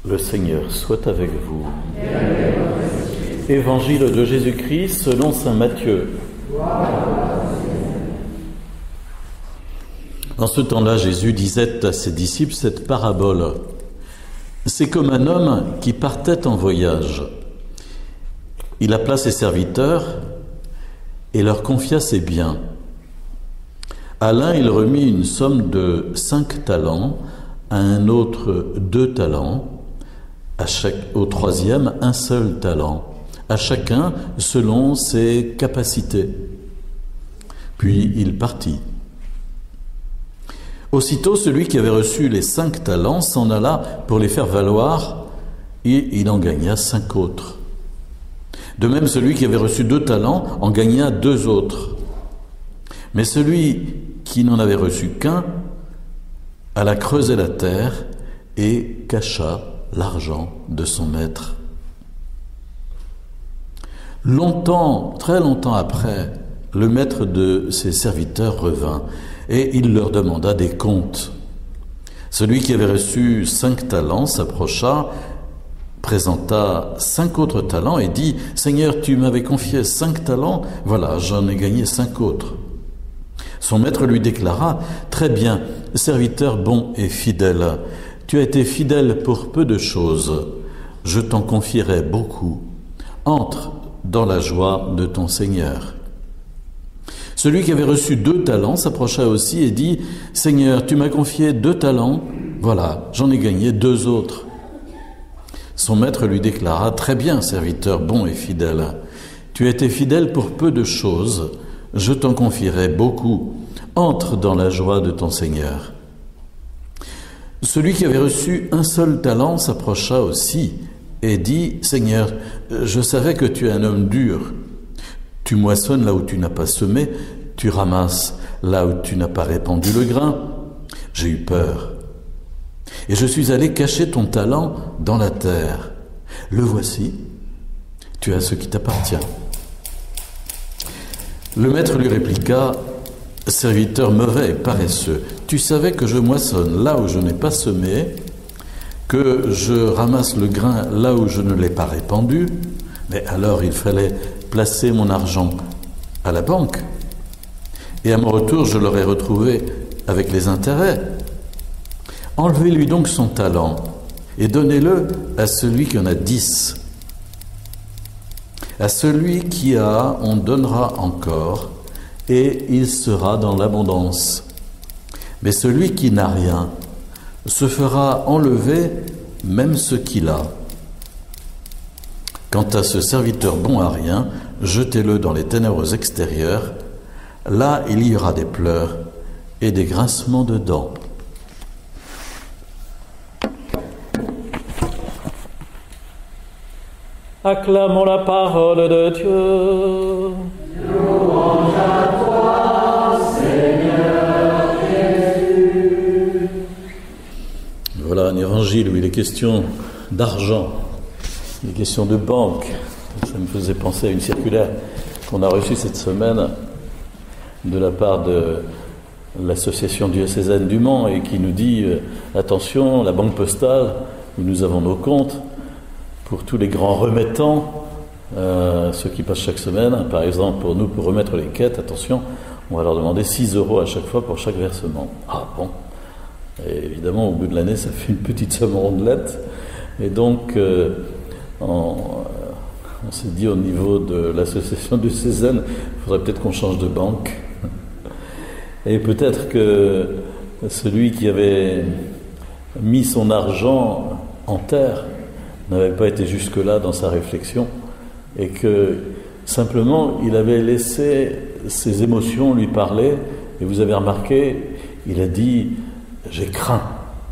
Le Seigneur soit avec vous. Évangile de Jésus-Christ selon saint Matthieu. En ce temps-là, Jésus disait à ses disciples cette parabole. C'est comme un homme qui partait en voyage. Il appela ses serviteurs et leur confia ses biens. À l'un, il remit une somme de 5 talents, à un autre 2 talents, au troisième, un seul talent, à chacun selon ses capacités. Puis il partit. Aussitôt, celui qui avait reçu les 5 talents s'en alla pour les faire valoir, et il en gagna 5 autres. De même, celui qui avait reçu 2 talents en gagna 2 autres. Mais celui qui n'en avait reçu qu'un alla creuser la terre et cacha l'argent de son maître. Longtemps, très longtemps après, le maître de ses serviteurs revint et il leur demanda des comptes. Celui qui avait reçu 5 talents s'approcha, présenta 5 autres talents et dit « Seigneur, tu m'avais confié 5 talents, voilà, j'en ai gagné 5 autres. » Son maître lui déclara « Très bien, serviteur bon et fidèle, tu as été fidèle pour peu de choses, je t'en confierai beaucoup. Entre dans la joie de ton Seigneur. » Celui qui avait reçu 2 talents s'approcha aussi et dit « Seigneur, tu m'as confié 2 talents, voilà, j'en ai gagné 2 autres. » Son maître lui déclara « Très bien, serviteur bon et fidèle, tu as été fidèle pour peu de choses, je t'en confierai beaucoup. Entre dans la joie de ton Seigneur. » Celui qui avait reçu un seul talent s'approcha aussi et dit « Seigneur, je savais que tu es un homme dur. Tu moissonnes là où tu n'as pas semé, tu ramasses là où tu n'as pas répandu le grain. J'ai eu peur. Et je suis allé cacher ton talent dans la terre. Le voici, tu as ce qui t'appartient. » Le maître lui répliqua « Serviteur mauvais et paresseux, tu savais que je moissonne là où je n'ai pas semé, que je ramasse le grain là où je ne l'ai pas répandu, mais alors il fallait placer mon argent à la banque, et à mon retour je l'aurais retrouvé avec les intérêts. Enlevez-lui donc son talent et donnez-le à celui qui en a 10. À celui qui a, on donnera encore, et il sera dans l'abondance. Mais celui qui n'a rien se fera enlever même ce qu'il a. Quant à ce serviteur bon à rien, jetez-le dans les ténèbres extérieures. Là, il y aura des pleurs et des grincements de dents. Acclamons la parole de Dieu. Louange à toi, Seigneur Jésus. Voilà un évangile où il est question d'argent, il est question de banque. Ça me faisait penser à une circulaire qu'on a reçue cette semaine de la part de l'association diocésaine du Mans et qui nous dit attention, la banque postale où nous avons nos comptes, pour tous les grands remettants, ceux qui passent chaque semaine, par exemple pour nous, pour remettre les quêtes, attention, on va leur demander 6 € à chaque fois pour chaque versement. Ah bon. Et évidemment, au bout de l'année, ça fait une petite somme rondelette. Et donc, on s'est dit au niveau de l'association diocésaine, il faudrait peut-être qu'on change de banque. Et peut-être que celui qui avait mis son argent en terre n'avait pas été jusque-là dans sa réflexion et que simplement il avait laissé ses émotions lui parler. Et vous avez remarqué, il a dit « j'ai craint,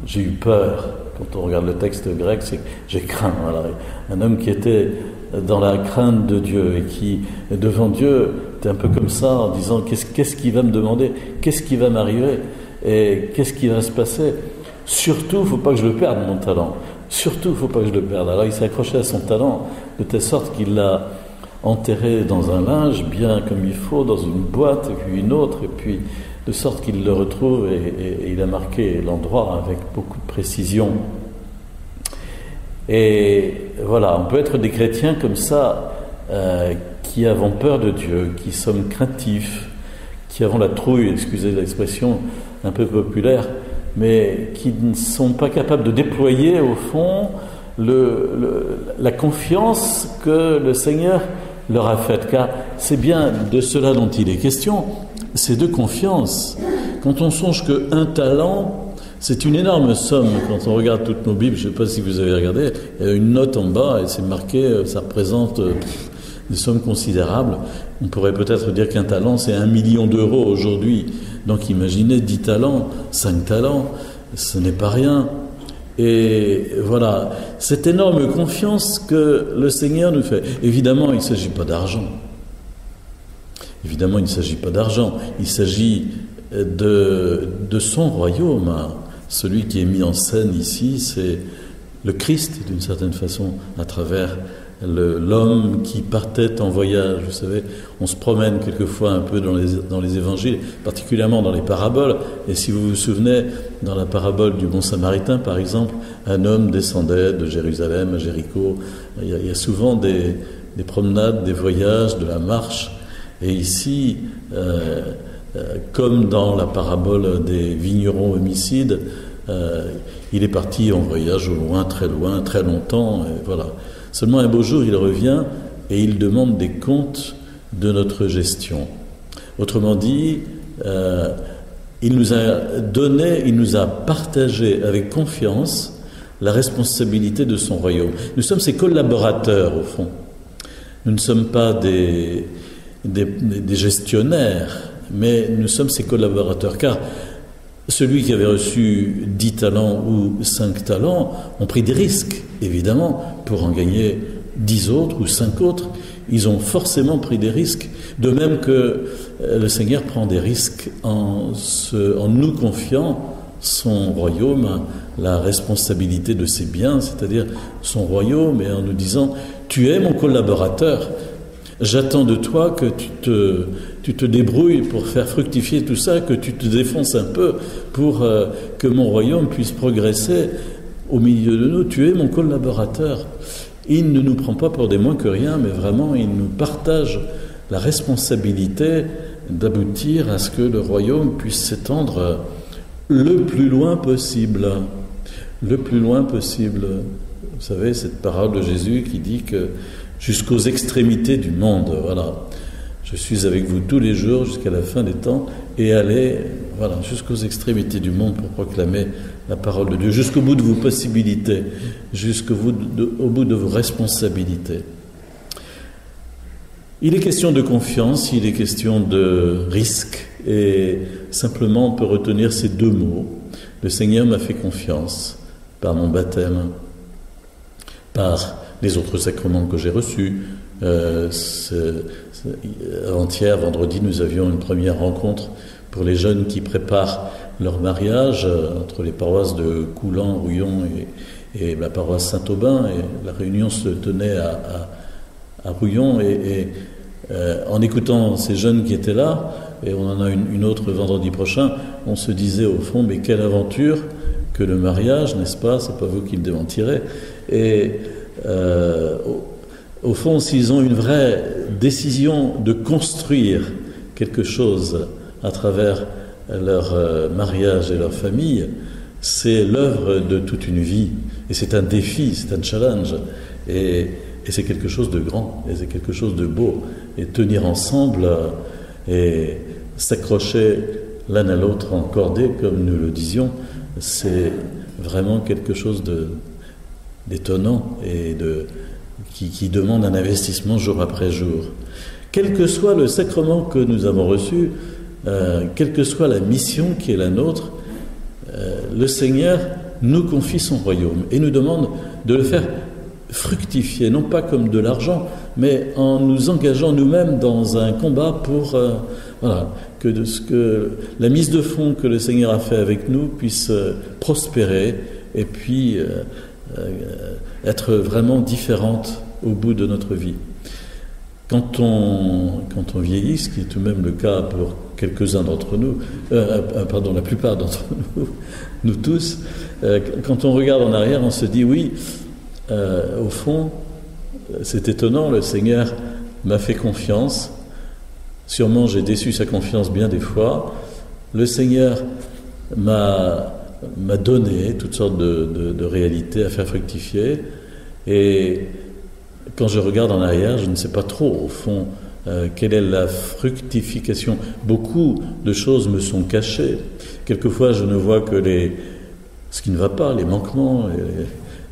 j'ai eu peur ». Quand on regarde le texte grec, c'est « j'ai craint ». Voilà. Un homme qui était dans la crainte de Dieu et qui, devant Dieu, était un peu comme ça en disant « qu'est-ce qu'il va me demander ? Qu'est-ce qui va m'arriver ? Et qu'est-ce qui va se passer ? Surtout, il ne faut pas que je le perde, mon talent. Surtout, il ne faut pas que je le perde. » Alors il s'est accroché à son talent de telle sorte qu'il l'a enterré dans un linge, bien comme il faut, dans une boîte, et puis une autre, et puis de sorte qu'il le retrouve, et il a marqué l'endroit avec beaucoup de précision. Et voilà, on peut être des chrétiens comme ça, qui avons peur de Dieu, qui sommes craintifs, qui avons la trouille, excusez l'expression un peu populaire, mais qui ne sont pas capables de déployer au fond la confiance que le Seigneur leur a faite. Car c'est bien de cela dont il est question, c'est de confiance. Quand on songe qu'un talent, c'est une énorme somme. Quand on regarde toutes nos Bibles, je ne sais pas si vous avez regardé, il y a une note en bas et c'est marqué, ça représente des sommes considérables. On pourrait peut-être dire qu'un talent, c'est 1 million d'euros aujourd'hui. Donc imaginez 10 talents, 5 talents, ce n'est pas rien. Et voilà, cette énorme confiance que le Seigneur nous fait. Évidemment, il ne s'agit pas d'argent. Évidemment, il ne s'agit pas d'argent. Il s'agit de son royaume. Celui qui est mis en scène ici, c'est le Christ, d'une certaine façon, à travers l'homme qui partait en voyage. Vous savez, on se promène quelquefois un peu dans les évangiles, particulièrement dans les paraboles. Et si vous vous souvenez, dans la parabole du bon samaritain, par exemple, un homme descendait de Jérusalem à Jéricho. Il y a souvent des promenades, des voyages, de la marche. Et ici, comme dans la parabole des vignerons homicides, il est parti en voyage au loin, très longtemps, et voilà. Seulement un beau jour, il revient et il demande des comptes de notre gestion. Autrement dit, il nous a partagé avec confiance la responsabilité de son royaume. Nous sommes ses collaborateurs, au fond. Nous ne sommes pas des gestionnaires, mais nous sommes ses collaborateurs, car celui qui avait reçu 10 talents ou 5 talents ont pris des risques, évidemment, pour en gagner 10 autres ou 5 autres. Ils ont forcément pris des risques, de même que le Seigneur prend des risques en nous confiant son royaume, la responsabilité de ses biens, c'est-à-dire son royaume, et en nous disant « Tu es mon collaborateur ». J'attends de toi que tu te débrouilles pour faire fructifier tout ça, que tu te défonces un peu pour que mon royaume puisse progresser au milieu de nous. Tu es mon collaborateur. Il ne nous prend pas pour des moins que rien, mais vraiment il nous partage la responsabilité d'aboutir à ce que le royaume puisse s'étendre le plus loin possible. Le plus loin possible. Vous savez, cette parole de Jésus qui dit que jusqu'aux extrémités du monde, voilà. Je suis avec vous tous les jours jusqu'à la fin des temps et allez, voilà, jusqu'aux extrémités du monde pour proclamer la parole de Dieu, jusqu'au bout de vos possibilités, jusqu'au bout de vos responsabilités. Il est question de confiance, il est question de risque, et simplement on peut retenir ces 2 mots. Le Seigneur m'a fait confiance par mon baptême, par les autres sacrements que j'ai reçus. Avant-hier, vendredi, nous avions une première rencontre pour les jeunes qui préparent leur mariage entre les paroisses de Coulan, Rouillon et la paroisse Saint-Aubin. Et la réunion se tenait à Rouillon. Et en écoutant ces jeunes qui étaient là, et on en a une autre vendredi prochain, on se disait au fond, mais quelle aventure que le mariage, n'est-ce pas? C'est pas vous qui le démentirez. Et au fond, s'ils ont une vraie décision de construire quelque chose à travers leur mariage et leur famille, c'est l'œuvre de toute une vie. Et c'est un défi, c'est un challenge. Et c'est quelque chose de grand, et c'est quelque chose de beau. Et tenir ensemble et s'accrocher l'un à l'autre en cordée, comme nous le disions, c'est vraiment quelque chose d'étonnant et qui demande un investissement jour après jour. Quel que soit le sacrement que nous avons reçu, quelle que soit la mission qui est la nôtre, le Seigneur nous confie son royaume et nous demande de le faire fructifier, non pas comme de l'argent, mais en nous engageant nous-mêmes dans un combat pour que la mise de fonds que le Seigneur a fait avec nous puisse prospérer et puis être vraiment différente au bout de notre vie. Quand on vieillit, ce qui est tout de même le cas pour quelques-uns d'entre nous, la plupart d'entre nous tous, quand on regarde en arrière, on se dit oui, au fond, c'est étonnant, le Seigneur m'a fait confiance. Sûrement, j'ai déçu sa confiance bien des fois. Le Seigneur m'a donné toutes sortes de réalités à faire fructifier. Et quand je regarde en arrière, je ne sais pas trop, au fond, quelle est la fructification. Beaucoup de choses me sont cachées. Quelquefois, je ne vois que ce qui ne va pas, les manquements,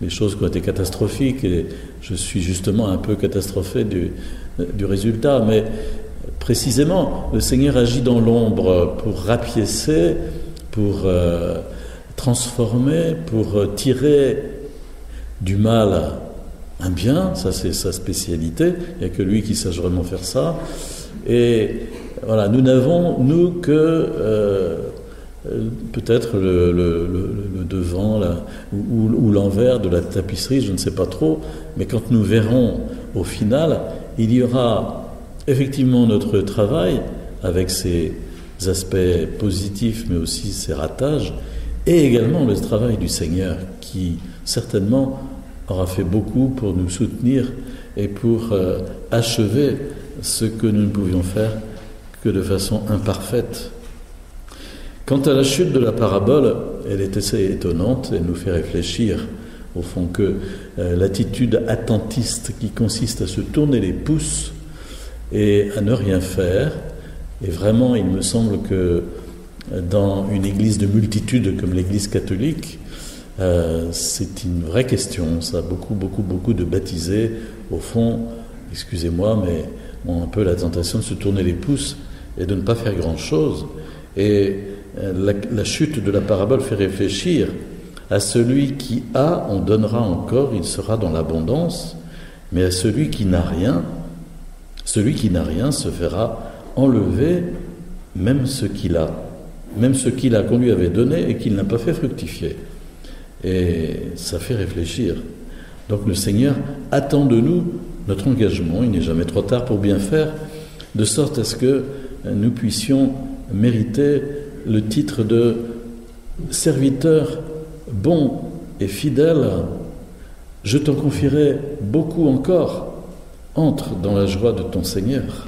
les choses qui ont été catastrophiques. Et je suis justement un peu catastrophé du résultat. Mais précisément, le Seigneur agit dans l'ombre pour rapiécer, pour transformer, pour tirer du mal un bien, ça c'est sa spécialité, il n'y a que lui qui sache vraiment faire ça. Et voilà, nous n'avons, nous, que peut-être le devant ou l'envers de la tapisserie, je ne sais pas trop, mais quand nous verrons au final, il y aura effectivement notre travail avec ses aspects positifs, mais aussi ses ratages, et également le travail du Seigneur qui certainement aura fait beaucoup pour nous soutenir et pour achever ce que nous ne pouvions faire que de façon imparfaite. Quant à la chute de la parabole, elle est assez étonnante, elle nous fait réfléchir au fond que l'attitude attentiste qui consiste à se tourner les pouces et à ne rien faire, et vraiment il me semble que dans une église de multitude comme l'église catholique, c'est une vraie question, ça. Beaucoup de baptisés, au fond, excusez-moi, mais ont un peu la tentation de se tourner les pouces et de ne pas faire grand-chose. Et la chute de la parabole fait réfléchir à celui qui a, on donnera encore, il sera dans l'abondance, mais à celui qui n'a rien se fera enlever même ce qu'il a qu'on lui avait donné et qu'il n'a pas fait fructifier. Et ça fait réfléchir. Donc le Seigneur attend de nous notre engagement, il n'est jamais trop tard pour bien faire, de sorte à ce que nous puissions mériter le titre de serviteur bon et fidèle. Je t'en confierai beaucoup encore. Entre dans la joie de ton Seigneur.